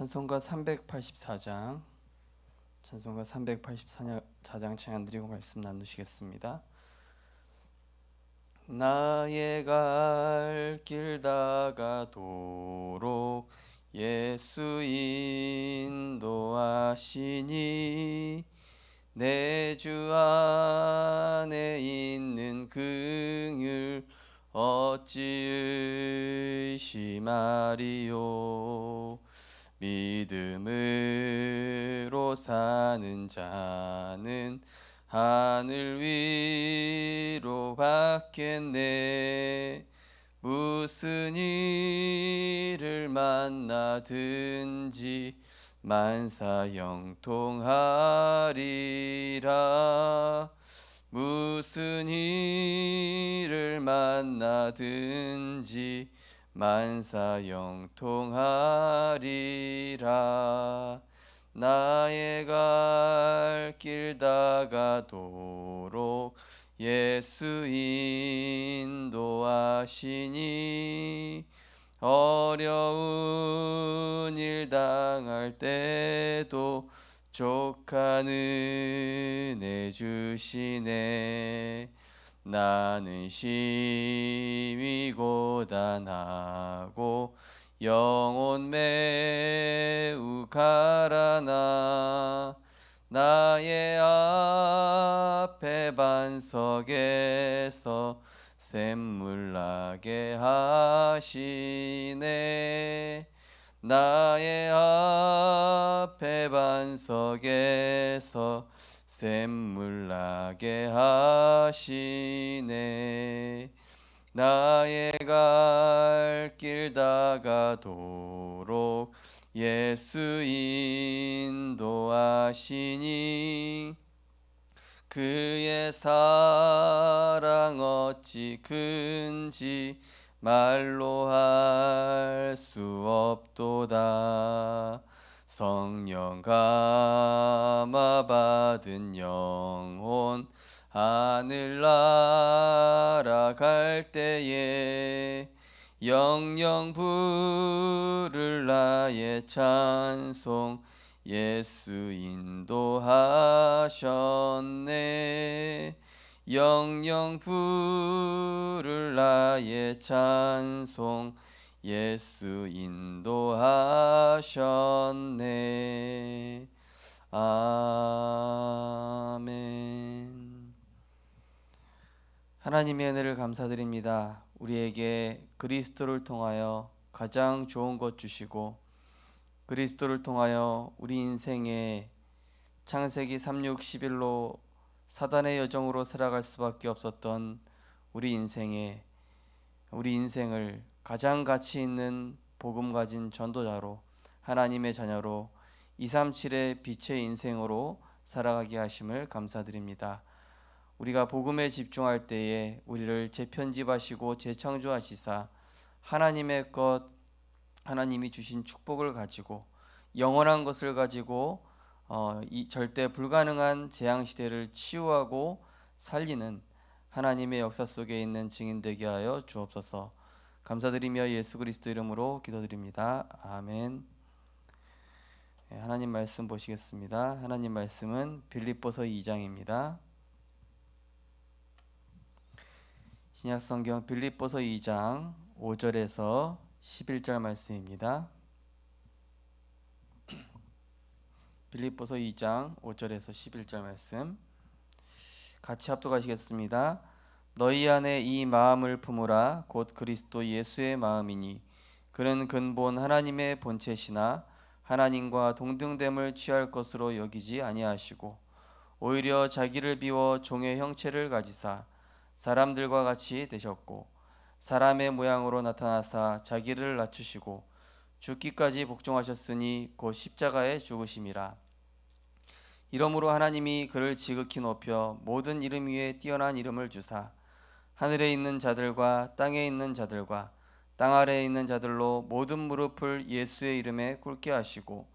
찬송가 384장 찬양 드리고 말씀 나누시겠습니다. 나의 갈 길 다가도록 예수 인도하시니 내 주 안에 있는 긍휼 어찌 의심하리요. 믿음으로 사는 자는 하늘 위로 받겠네. 무슨 일을 만나든지 만사 형통하리라. 무슨 일을 만나든지 만사 형통하리라. 나의 갈 길 다가도록 예수 인도하시니 어려운 일 당할 때도 족한 은혜 주시네. 나는 심히 고단하고 영혼 매우 가라나 나의 앞에 반석에서 샘물 나게 하시네. 나의 앞에 반석에서 샘물 나게 하시네. 나의 갈 길 다가도록 예수 인도하시니 그의 사랑 어찌 큰지 말로 할 수 없도다. 성령 감화 받은 영혼 하늘 날아갈 때에 영영 부를 나의 찬송 예수 인도하셨네. 영영 부를 나의 찬송 예수 인도하셨네. 아멘. 하나님의 은혜를 감사드립니다. 우리에게 그리스도를 통하여 가장 좋은 것 주시고 그리스도를 통하여 우리 인생에 창세기 3,6,11로 사단의 여정으로 살아갈 수밖에 없었던 우리 인생을 가장 가치 있는 복음 가진 전도자로 하나님의 자녀로 237의 빛의 인생으로 살아가게 하심을 감사드립니다. 우리가 복음에 집중할 때에 우리를 재편집하시고 재창조하시사 하나님의 것, 하나님이 주신 축복을 가지고 영원한 것을 가지고 이 절대 불가능한 재앙시대를 치유하고 살리는 하나님의 역사 속에 있는 증인 되게 하여 주옵소서. 감사드리며 예수 그리스도 이름으로 기도드립니다. 아멘. 하나님 말씀 보시겠습니다. 하나님 말씀은 빌립보서 2장입니다. 신약성경 빌립보서 2장 5절에서 11절 말씀입니다. 빌립보서 2장 5절에서 11절 말씀 같이 합독하시겠습니다. 너희 안에 이 마음을 품으라. 곧 그리스도 예수의 마음이니 그는 근본 하나님의 본체시나 하나님과 동등됨을 취할 것으로 여기지 아니하시고 오히려 자기를 비워 종의 형체를 가지사 사람들과 같이 되셨고 사람의 모양으로 나타나사 자기를 낮추시고 죽기까지 복종하셨으니 곧 십자가에 죽으심이라. 이러므로 하나님이 그를 지극히 높여 모든 이름 위에 뛰어난 이름을 주사 하늘에 있는 자들과 땅에 있는 자들과 땅 아래에 있는 자들로 모든 무릎을 예수의 이름에 꿇게 하시고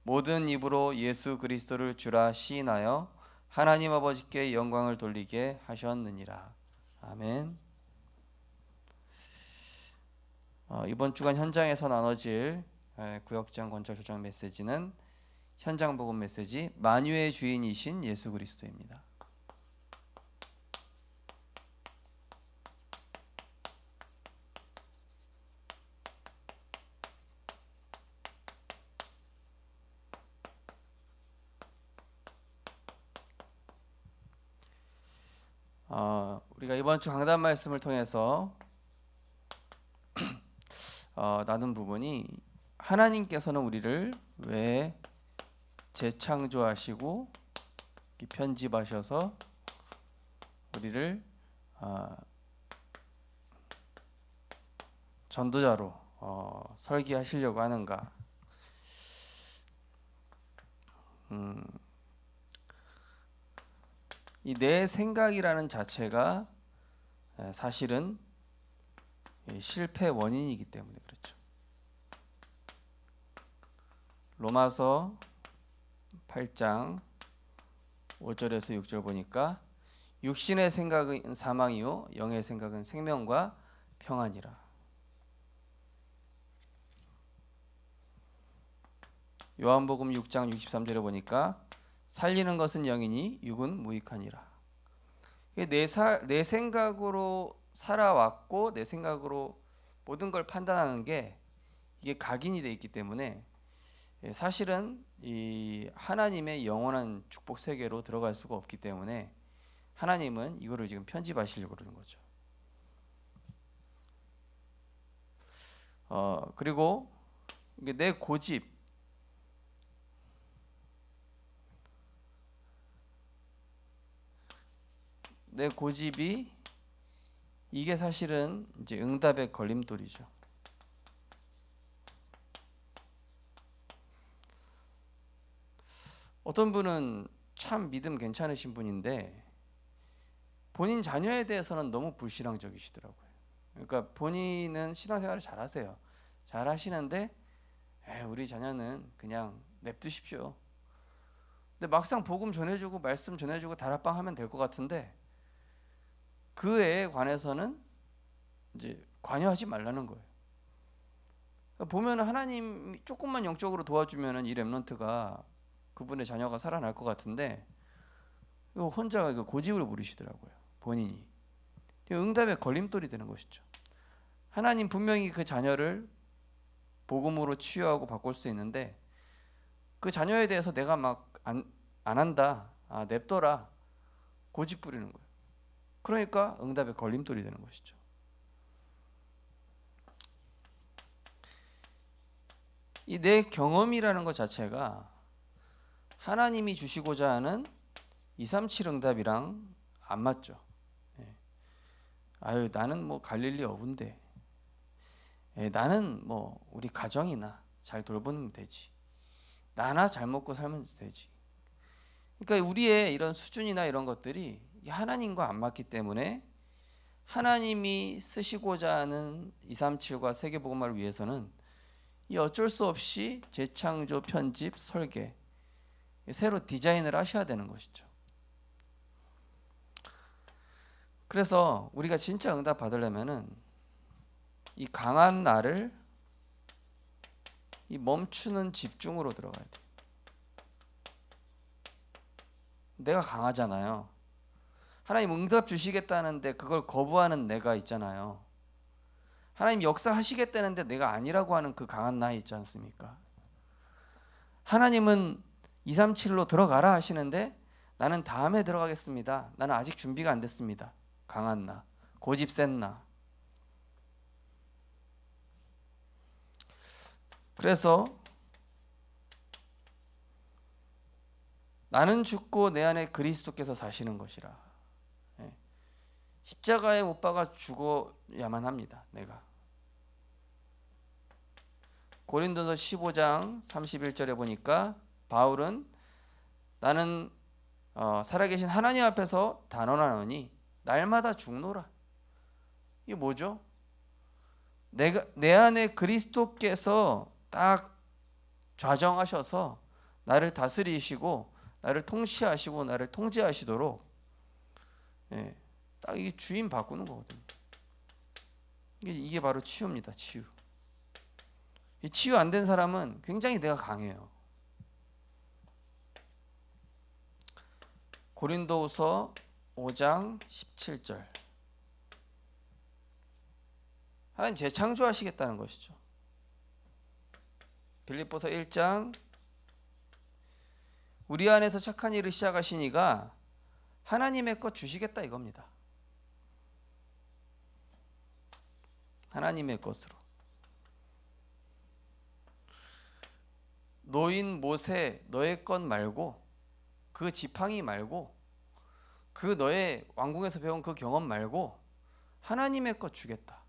모든 입으로 예수 그리스도를 주라 시인하여 하나님 아버지께 영광을 돌리게 하셨느니라. 아멘. 이번 주간 현장에서 나눠질 구역장 건축 조정 메시지는 현장 복음 메시지 만유의 주인이신 예수 그리스도입니다. 우리가 이번 주 강단 말씀을 통해서 나눈 부분이 하나님께서는 우리를 왜 재창조하시고 편집하셔서 우리를 전도자로 설계하시려고 하는가? 이 내 생각이라는 자체가 사실은 실패 원인이기 때문에 그렇죠. 로마서 8장 5절에서 6절 보니까 육신의 생각은 사망이요 영의 생각은 생명과 평안이라. 요한복음 6장 63절에 보니까 살리는 것은 영이니 육은 무익하니라. 내 생각으로 살아왔고 내 생각으로 모든 걸 판단하는 게 이게 각인이 돼 있기 때문에 사실은 이 하나님의 영원한 축복 세계로 들어갈 수가 없기 때문에 하나님은 이거를 지금 편집하시려고 그러는 거죠. 그리고 내 고집, 내 고집이 이게 사실은 이제 응답의 걸림돌이죠. 어떤 분은 참 믿음 괜찮으신 분인데 본인 자녀에 대해서는 너무 불신앙적이시더라고요. 그러니까 본인은 신앙생활을 잘하세요. 잘하시는데 우리 자녀는 그냥 냅두십시오. 근데 막상 복음 전해주고 말씀 전해주고 다락방 하면 될 것 같은데 그 애에 관해서는 이제 관여하지 말라는 거예요. 보면 하나님 조금만 영적으로 도와주면은 이 렘넌트가 그분의 자녀가 살아날 것 같은데 혼자 고집을 부리시더라고요. 본인이 응답의 걸림돌이 되는 것이죠. 하나님 분명히 그 자녀를 복음으로 치유하고 바꿀 수 있는데 그 자녀에 대해서 내가 막 안 한다, 냅둬라, 고집 부리는 거예요. 그러니까 응답의 걸림돌이 되는 것이죠. 이 내 경험이라는 것 자체가 하나님이 주시고자 하는 237 응답이랑 안 맞죠. 나는 뭐 갈릴리 어부인데, 나는 뭐 우리 가정이나 잘 돌보면 되지, 나나 잘 먹고 살면 되지. 그러니까 우리의 이런 수준이나 이런 것들이 하나님과 안 맞기 때문에 하나님이 쓰시고자 하는 237과 세계복음화를 위해서는 이 어쩔 수 없이 재창조, 편집, 설계, 새로 디자인을 하셔야 되는 것이죠. 그래서 우리가 진짜 응답 받으려면은 이 강한 나를 이 멈추는 집중으로 들어가야 돼. 내가 강하잖아요. 하나님 응답 주시겠다는데 그걸 거부하는 내가 있잖아요. 하나님 역사하시겠다는데 내가 아니라고 하는 그 강한 나 있지 않습니까? 하나님은 237로 들어가라 하시는데 나는 다음에 들어가겠습니다. 나는 아직 준비가 안 됐습니다. 강한 나, 고집 센 나. 그래서 나는 죽고 내 안에 그리스도께서 사시는 것이라. 십자가에 못 박아 죽어야만 합니다. 내가. 고린도서 15장 31절에 보니까 바울은 나는 살아계신 하나님 앞에서 단언하노니 날마다 죽노라. 이게 뭐죠? 내 안에 그리스도께서 딱 좌정하셔서 나를 다스리시고 나를 통치하시고 나를 통제하시도록 딱 이게 주인 바꾸는 거거든요. 이게 바로 치유입니다. 치유. 이 치유 안 된 사람은 굉장히 내가 강해요. 고린도후서 5장 17절. 하나님 재창조하시겠다는 것이죠. 빌립보서 1장 우리 안에서 착한 일을 시작하시니가 하나님의 것 주시겠다 이겁니다. 하나님의 것으로. 노인 모세 너의 것 말고, 그 지팡이 말고, 그 너의 왕궁에서 배운 그 경험 말고 하나님의 것 주겠다.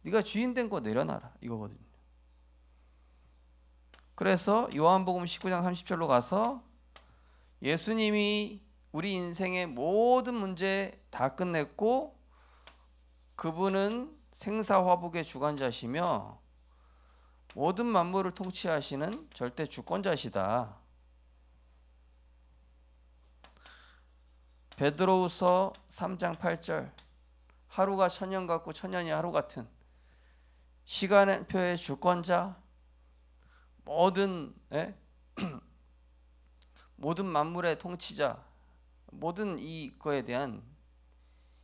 네가 주인 된 거 내려놔라 이거거든요. 그래서 요한복음 19장 30절로 가서 예수님이 우리 인생의 모든 문제 다 끝냈고 그분은 생사화복의 주관자시며 모든 만물을 통치하시는 절대 주권자시다. 베드로후서 3장 8절 하루가 천년 같고 천년이 하루 같은 시간표의 주권자, 모든 모든 만물의 통치자, 모든 이거에 대한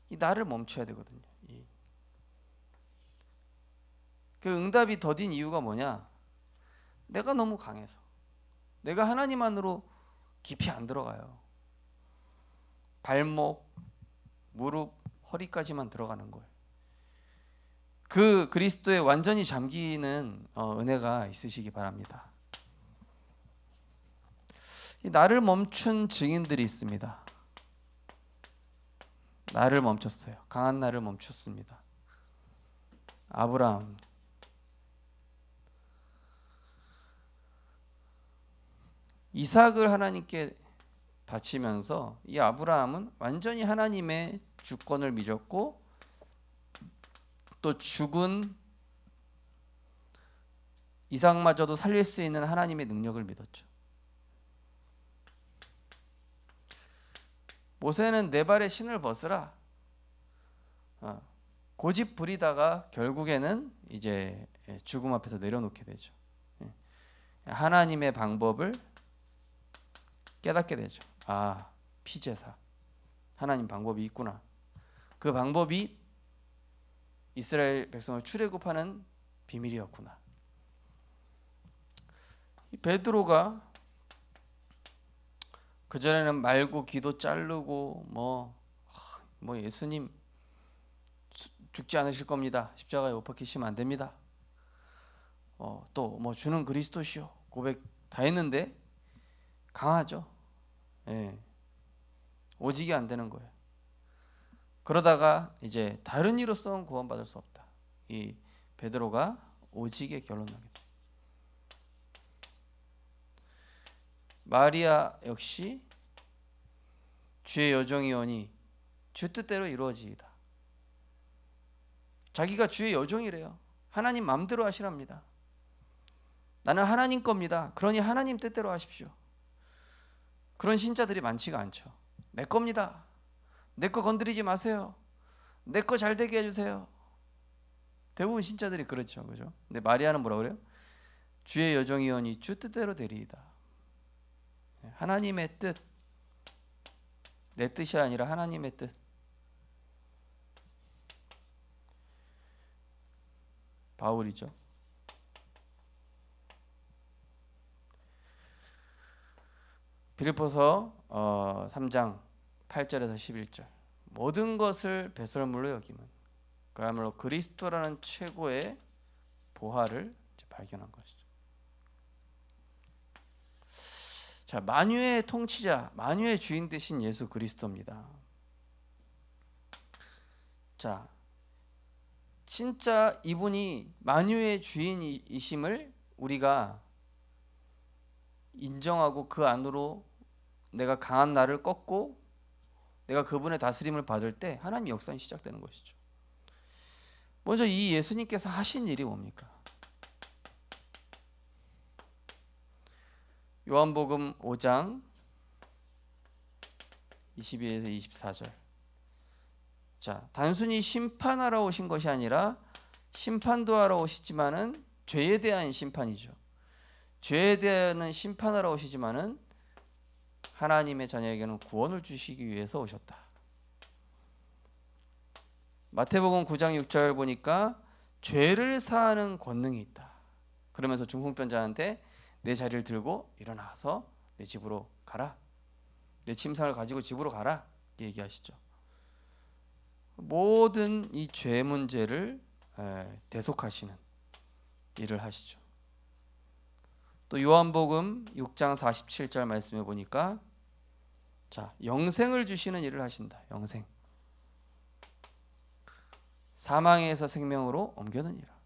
이 나를 멈춰야 되거든요. 그 응답이 더딘 이유가 뭐냐? 내가 너무 강해서, 내가 하나님 안으로 깊이 안 들어가요. 발목, 무릎, 허리까지만 들어가는 거예요. 그 그리스도에 완전히 잠기는 은혜가 있으시기 바랍니다. 나를 멈춘 증인들이 있습니다. 나를 멈췄어요. 강한 나를 멈췄습니다. 아브라함. 이삭을 하나님께 바치면서 이 아브라함은 완전히 하나님의 주권을 믿었고 또 죽은 이삭마저도 살릴 수 있는 하나님의 능력을 믿었죠. 모세는 네 발의 신을 벗으라 고집 부리다가 결국에는 이제 죽음 앞에서 내려놓게 되죠. 하나님의 방법을 깨닫게 되죠. 아, 피제사 하나님 방법이 있구나. 그 방법이 이스라엘 백성을 출애굽하는 비밀이었구나. 베드로가 그전에는 말고 기도 자르고 뭐 예수님 죽지 않으실 겁니다. 십자가에 못 박히시면 안 됩니다. 또 뭐 주는 그리스도시요 고백 다 했는데 강하죠. 예. 오직이 안 되는 거예요. 그러다가 이제 다른 이로서는 구원받을 수 없다. 이 베드로가 오직의 결론나게 돼요. 마리아 역시 주의 여종이오니 주 뜻대로 이루어지이다. 자기가 주의 여종이래요. 하나님 마음대로 하시랍니다. 나는 하나님 겁니다. 그러니 하나님 뜻대로 하십시오. 그런 신자들이 많지가 않죠. 내 겁니다. 내 거 건드리지 마세요. 내 거 잘 되게 해주세요. 대부분 신자들이 그렇죠, 그죠? 근데 마리아는 뭐라 그래요? 주의 여종이오니 주 뜻대로 되리이다. 하나님의 뜻, 내 뜻이 아니라 하나님의 뜻. 바울이죠. 빌립보서 3장 8절에서 11절 모든 것을 배설물로 여김은 그야말로 그리스도라는 최고의 보화를 발견한 것이죠. 자, 만유의 통치자, 만유의 주인 되신 예수 그리스도입니다. 자, 진짜 이분이 만유의 주인이심을 우리가 인정하고 그 안으로 내가 강한 나를 꺾고 내가 그분의 다스림을 받을 때 하나님의 역사는 시작되는 것이죠. 먼저 이 예수님께서 하신 일이 뭡니까? 요한복음 5장 22에서 24절. 자, 단순히 심판하러 오신 것이 아니라 심판도 하러 오시지만은 죄에 대한 심판이죠. 죄에 대한 심판을 오시지만은 하나님의 자녀에게는 구원을 주시기 위해서 오셨다. 마태복음 9장 6절 보니까 죄를 사하는 권능이 있다. 그러면서 중풍병자한테 내 자리를 들고 일어나서 내 집으로 가라. 내 침상을 가지고 집으로 가라. 얘기하시죠. 모든 이 죄 문제를 대속하시는 일을 하시죠. 또 요한복음 6장 47절 말씀해 보니까 자, 영생을 주시는 일을 하신다. 영생. 사망에서 생명으로 옮겨느니라.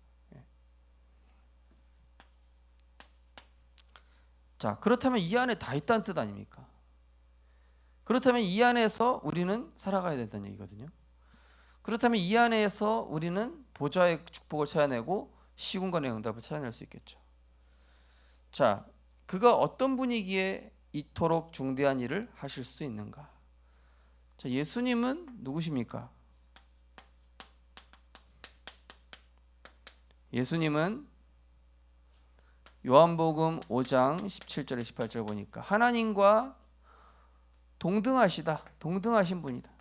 자, 그렇다면 이 안에 다 있다는 뜻 아닙니까? 그렇다면 이 안에서 우리는 살아가야 된다는 얘기거든요. 그렇다면 이 안에서 우리는 보좌의 축복을 찾아내고 시군간의 응답을 찾아낼 수 있겠죠. 자, 그가 어떤 분이기에 이토록 중대한 일을 하실 수 있는가? 자, 예수님은 누구십니까? 예수님은 요한복음 5장 17절에 18절 보니까 하나님과 동등하신 분이다.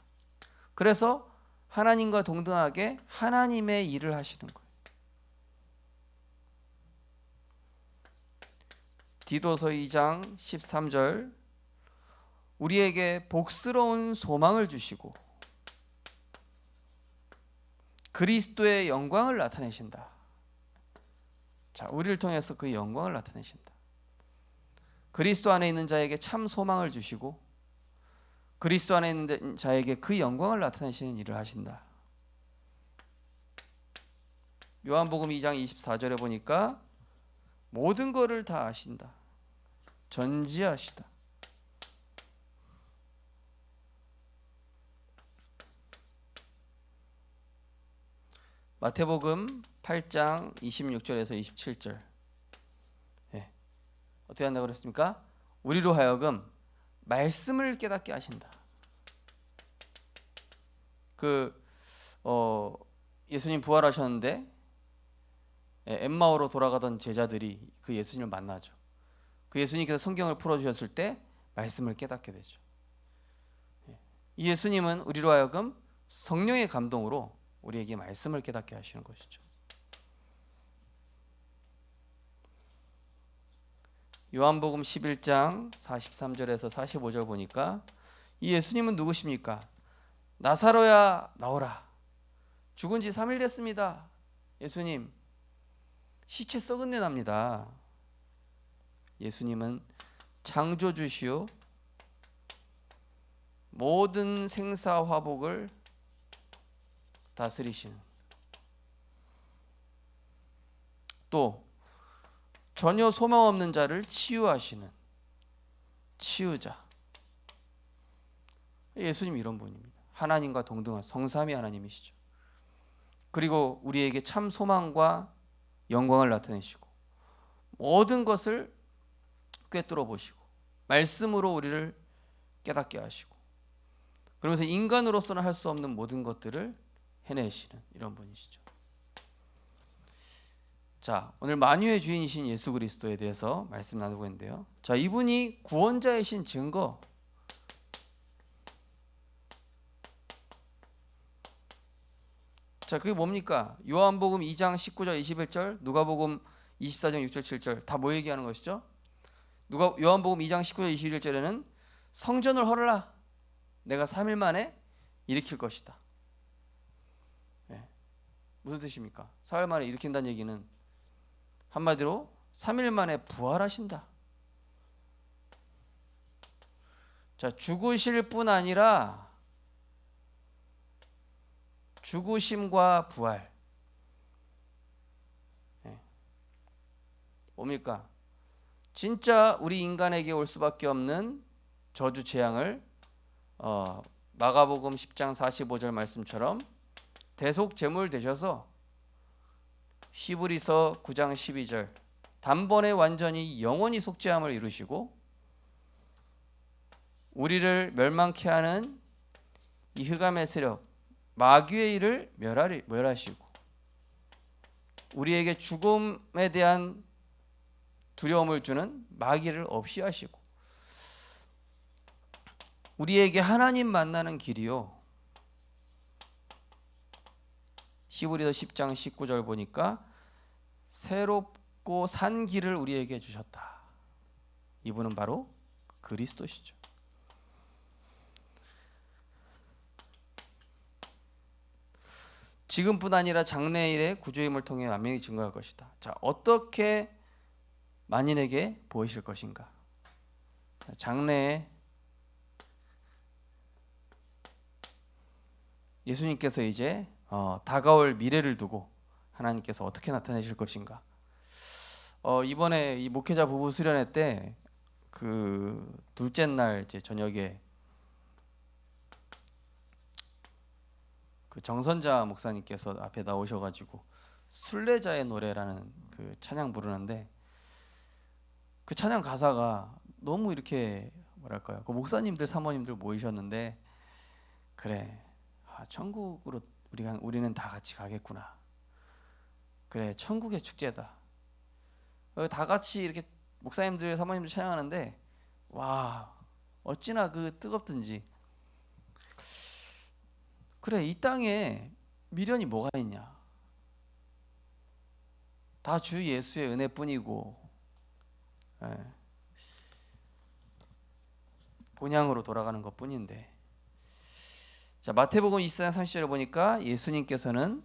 그래서 하나님과 동등하게 하나님의 일을 하시는 거예요. 디도서 2장 13절 우리에게 복스러운 소망을 주시고 그리스도의 영광을 나타내신다. 자, 우리를 통해서 그 영광을 나타내신다. 그리스도 안에 있는 자에게 참 소망을 주시고 그리스도 안에 있는 자에게 그 영광을 나타내시는 일을 하신다. 요한복음 2장 24절에 보니까 모든 것을 다 아신다. 전지하시다. 마태복음 8장 26절에서 27절 어떻게 한다고 그랬습니까? 우리로 하여금 말씀을 깨닫게 하신다. 예수님 부활하셨는데 엠마오로 돌아가던 제자들이 그 예수님을 만나죠. 그 예수님께서 성경을 풀어주셨을 때 말씀을 깨닫게 되죠. 이 예수님은 우리로 하여금 성령의 감동으로 우리에게 말씀을 깨닫게 하시는 것이죠. 요한복음 11장 43절에서 45절 보니까 이 예수님은 누구십니까? 나사로야 나오라. 죽은 지 3일 됐습니다. 예수님, 시체 썩은 내 납니다. 예수님은 창조주시오 모든 생사화복을 다스리시는, 또 전혀 소망 없는 자를 치유하시는 치유자. 예수님 이런 분입니다. 하나님과 동등한 성삼위 하나님이시죠. 그리고 우리에게 참 소망과 영광을 나타내시고 모든 것을 꿰뚫어 보시고 말씀으로 우리를 깨닫게 하시고 그러면서 인간으로서는 할 수 없는 모든 것들을 해내시는 이런 분이시죠. 자, 오늘 만유의 주인이신 예수 그리스도에 대해서 말씀 나누고 있는데요. 자, 이분이 구원자이신 증거. 자, 그게 뭡니까? 요한복음 2장 19절 21절, 누가복음 24장 6절 7절 다 뭐 얘기하는 것이죠? 요한복음 2장 19절 21절에는 성전을 헐라. 내가 3일 만에 일으킬 것이다. 네. 무슨 뜻입니까? 4일 만에 일으킨다는 얘기는 한마디로 3일 만에 부활하신다. 자, 죽으실 뿐 아니라 죽으심과 부활. 뭡니까? 진짜 우리 인간에게 올 수밖에 없는 저주 재앙을 마가복음 10장 45절 말씀처럼 대속 제물 되셔서 히브리서 9장 12절 단번에 완전히 영원히 속죄함을 이루시고 우리를 멸망케 하는 이 흑암의 세력 마귀의 일을 멸하시고 우리에게 죽음에 대한 두려움을 주는 마귀를 없이 하시고, 우리에게 하나님 만나는 길이요, 히브리서 10장 19절 보니까 새롭고 산 길을 우리에게 주셨다. 이분은 바로 그리스도시죠. 지금뿐 아니라 장래일에 구주임을 통해 만민이 증거할 것이다. 자, 어떻게 만인에게 보이실 것인가? 장래에 예수님께서 이제 다가올 미래를 두고 하나님께서 어떻게 나타내실 것인가? 이번에 이 목회자 부부 수련회 때 그 둘째 날 이제 저녁에 그 정선자 목사님께서 앞에 나오셔가지고 순례자의 노래라는 그 찬양 부르는데, 그 찬양 가사가 너무 이렇게 뭐랄까요? 그 목사님들 사모님들 모이셨는데, 그래, 천국으로 우리는 다 같이 가겠구나. 그래, 천국의 축제다. 다 같이 이렇게 목사님들 사모님들 찬양하는데, 와, 어찌나 그 뜨겁든지. 그래, 이 땅에 미련이 뭐가 있냐? 다 주 예수의 은혜뿐이고, 본향으로 돌아가는 것뿐인데. 자, 마태복음 24장 30절에 보니까 예수님께서는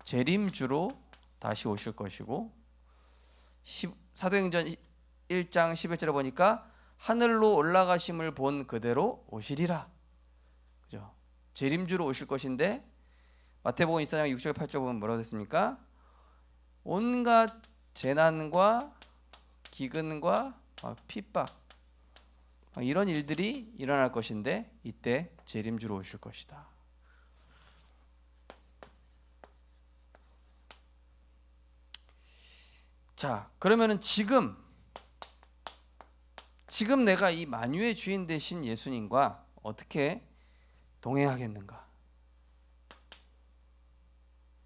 재림주로 다시 오실 것이고, 사도행전 1장 11절에 보니까 하늘로 올라가심을 본 그대로 오시리라. 그죠? 재림주로 오실 것인데, 마태복음 24장 6절 8절 보면 뭐라고 됐습니까? 온갖 재난과 기근과 핍박, 이런 일들이 일어날 것인데, 이때 재림주로 오실 것이다. 자, 그러면은 지금 내가 이 만유의 주인 되신 예수님과 어떻게 동행하겠는가?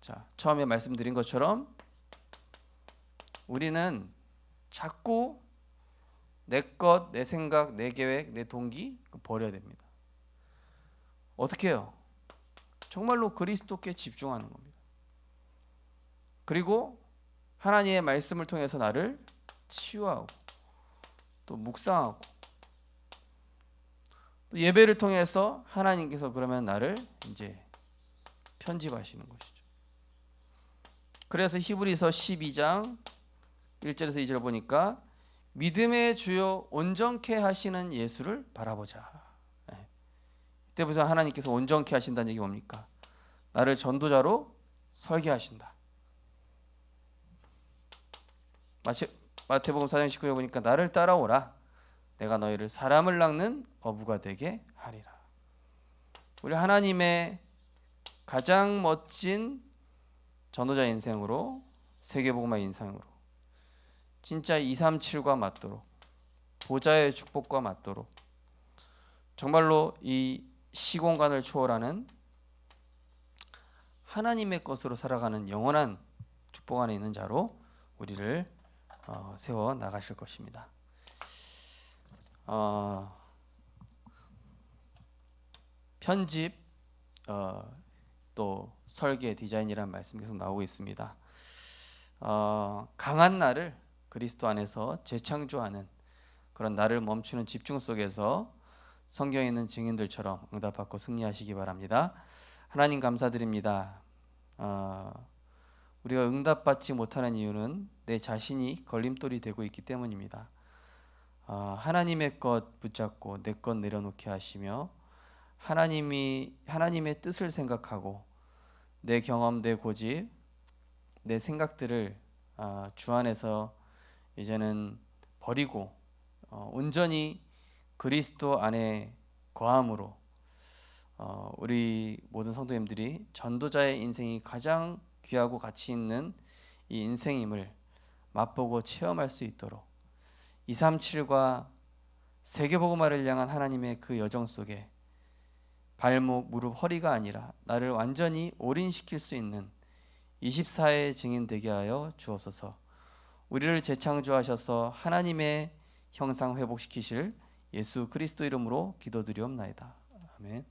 자, 처음에 말씀드린 것처럼 우리는 자꾸 내 것, 내 생각, 내 계획, 내 동기 버려야 됩니다. 어떻게 해요? 정말로 그리스도께 집중하는 겁니다. 그리고 하나님의 말씀을 통해서 나를 치유하고, 또 묵상하고, 또 예배를 통해서 하나님께서 그러면 나를 이제 편집하시는 것이죠. 그래서 히브리서 12장 1절에서 2절 보니까 믿음의 주요 온전케 하시는 예수를 바라보자. 이때부터 하나님께서 온전케 하신다는 얘기 뭡니까? 나를 전도자로 설계하신다. 마태복음 4장 19절에 보니까 나를 따라오라. 내가 너희를 사람을 낚는 어부가 되게 하리라. 우리 하나님의 가장 멋진 전도자 인생으로, 세계복음화 인생으로, 진짜 237과 맞도록, 보좌의 축복과 맞도록, 정말로 이 시공간을 초월하는 하나님의 것으로 살아가는 영원한 축복 안에 있는 자로 우리를 세워 나가실 것입니다. 편집, 또 설계, 디자인이라는 말씀이 계속 나오고 있습니다. 강한 나를 그리스도 안에서 재창조하는 그런 나를 멈추는 집중 속에서 성경에 있는 증인들처럼 응답받고 승리하시기 바랍니다. 하나님 감사드립니다. 우리가 응답받지 못하는 이유는 내 자신이 걸림돌이 되고 있기 때문입니다. 하나님의 것 붙잡고 내 것 내려놓게 하시며, 하나님의 뜻을 생각하고 내 경험, 내 고집, 내 생각들을 주 안에서 이제는 버리고 온전히 그리스도 안에 거함으로 우리 모든 성도님들이 전도자의 인생이 가장 귀하고 가치 있는 이 인생임을 맛보고 체험할 수 있도록 237과 세계복음화를 향한 하나님의 그 여정 속에 발목, 무릎, 허리가 아니라 나를 완전히 올인시킬 수 있는 24의 증인 되게 하여 주옵소서. 우리를 재창조하셔서 하나님의 형상 회복시키실 예수 그리스도 이름으로 기도드리옵나이다. 아멘.